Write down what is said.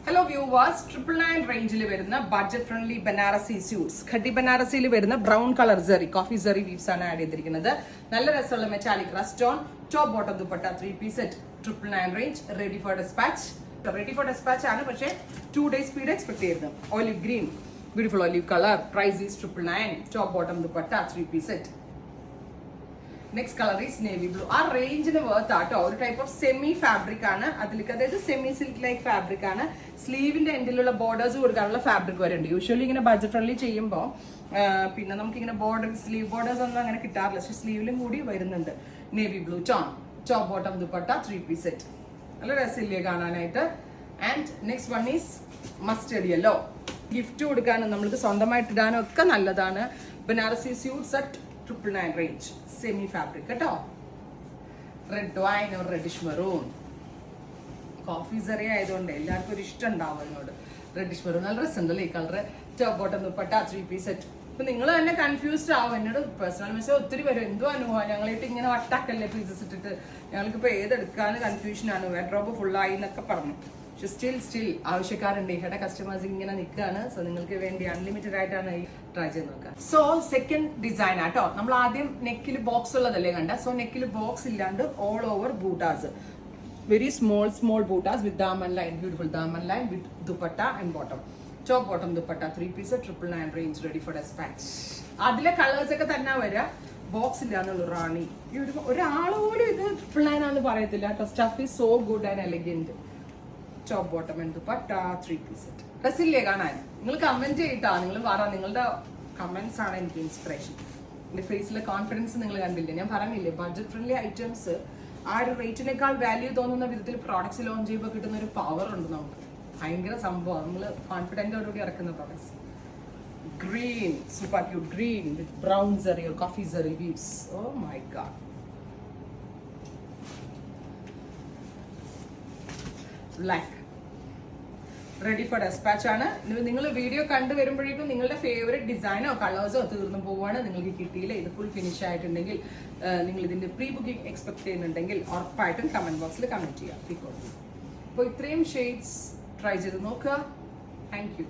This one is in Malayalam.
Hello viewers, 999 range budget friendly Banarasi suits. Khadi Banarasi brown color zari, coffee zari weaves ആണ് ആഡ് ചെയ്തിരിക്കുന്നത്. നല്ല രസമുള്ള metallic rest on top bottom dupatta 3 set 999 range ready for dispatch. Ready for dispatch ആണ് പക്ഷേ 2 days speed expect ചെയ്യുന്നത്. Olive green, beautiful olive color, price is 999, top bottom duppatta 3 set. Next color is navy blue. Our range in the worth art or type of semi fabric ana adilika semi silk like fabric ana sleeve in the endilla borders kodukkanalla fabric varund usually ingane budget friendly cheyyumbo pinna namukku ingane border sleeve borders onnu angane kittarilla so sleeve ilum koodi varunnuണ്ട് navy blue tone top bottom dupatta 3 set alla rasille kaananayitte. And next one is mustard yellow. Gift kodukkanum namukku സ്വന്തമായിട്ട് ഇടാനും ഒക്കെ നല്ലതാണ്. Banarasi suits at 999 range semi fabric കേട്ടോ. Red wine or reddish maroon, coffee zari ആയതുകൊണ്ട് എല്ലാവർക്കും ഒരു ഇഷ്ടം ഉണ്ടാവും അതിനോട്. റെഡിഷ് മെറൂൺ നല്ല രസമുണ്ടല്ലോ ഈ colour. Top bottom dupatta 3 set. ഇപ്പൊ നിങ്ങൾ തന്നെ കൺഫ്യൂസ്ഡ് ആവും. എന്നോട് പേഴ്സണൽ മെസ്സേജ് ഒത്തിരി വരും, എന്തോ അനുഭവം ഞങ്ങളായിട്ട് ഇങ്ങനെ വട്ടാക്കല്ലേ പീസസ് ഇട്ടിട്ട് ഞങ്ങൾക്കിപ്പോൾ ഏതെടുക്കാന്ന് കൺഫ്യൂഷനാണ്, വാർഡ്രോബ് ഫുള്ളായി എന്നൊക്കെ പറഞ്ഞു. പക്ഷെ സ്റ്റിൽ ആവശ്യക്കാരുണ്ട്. ഇവിടെ കസ്റ്റമേഴ്സ് ഇങ്ങനെ നിൽക്കുകയാണ്. സോ നിങ്ങൾക്ക് വേണ്ടി അൺലിമിറ്റഡ് ആയിട്ടാണ് ഈ ട്രൈ ചെയ്ത് നോക്കുക. സോ സെക്കൻഡ് ഡിസൈൻ ആട്ടോ. നമ്മൾ ആദ്യം നെക്കിൽ ബോക്സ് ഉള്ളതല്ലേ കണ്ട. സോ നെക്കിൽ ബോക്സ് ഇല്ലാണ്ട് ഓൾ ഓവർ ബൂട്ടാസ്, വെരി സ്മോൾ ബൂട്ടാസ് വിത്ത് ദാമൻ ലൈൻ, ബ്യൂട്ടിഫുൾ ദാമൻ line with dupatta and bottom. Top bottom dupatta 3 set 999 range ready for dispatch. അതിലെ കളേഴ്സ് ഒക്കെ തന്നെ വരിക. ബോക്സ് ഇല്ലാന്നുള്ള റാണി. ഈ ഒരാൾ പോലും ഇത് 999 ആണെന്ന് പറയത്തില്ല കേട്ടോ. Stuff is so good and elegant. Top bottom and dupatta 3 set. ഡ്രസ്സില്ലേ കാണാൻ? നിങ്ങൾ കമന്റ് ചെയ്തിട്ടാ. നിങ്ങൾ പറ, നിങ്ങളുടെ കമന്റ്സ് ആണ് എനിക്ക് ഇൻസ്പിറേഷൻ. എന്റെ ഫേസിലെ കോൺഫിഡൻസ് നിങ്ങൾ കണ്ടില്ലേ? ഞാൻ പറഞ്ഞില്ലേ ബഡ്ജറ്റ് ഫ്രണ്ട്ലി ഐറ്റംസ് ആ ഒരു റേറ്റിനേക്കാൾ വാല്യൂ തോന്നുന്ന വിധത്തിൽ പ്രോഡക്ട്സ് ലോഞ്ച് ചെയ്യുമ്പോൾ കിട്ടുന്ന ഒരു പവർ ഉണ്ട് നമുക്ക്. ഭയങ്കര സംഭവം. നമ്മൾ കോൺഫിഡൻറ്റോടുകൂടി ഇറക്കുന്ന products. Green, super cute green with brown zari or coffee zari weaves. Oh my god. Black. Ready for despatch ആണ്. നിങ്ങൾ വീഡിയോ കണ്ടു വരുമ്പോഴേക്കും നിങ്ങളുടെ ഫേവറേറ്റ് ഡിസൈനോ കളേഴ്സോ തീർന്നു പോവാണ്. നിങ്ങൾക്ക് കിട്ടിയില്ല, ഇത് ഫുൾ ഫിനിഷ് ആയിട്ടുണ്ടെങ്കിൽ നിങ്ങൾ ഇതിന്റെ പ്രീ ബുക്കിംഗ് എക്സ്പെക്ട് ചെയ്യുന്നുണ്ടെങ്കിൽ ഉറപ്പായിട്ടും കമന്റ് ബോക്സിൽ കമന്റ് ചെയ്യാം. അപ്പോൾ ഇത്രയും ഷെയ്ഡ്സ് ട്രൈ ചെയ്ത് നോക്കുക. Thank you.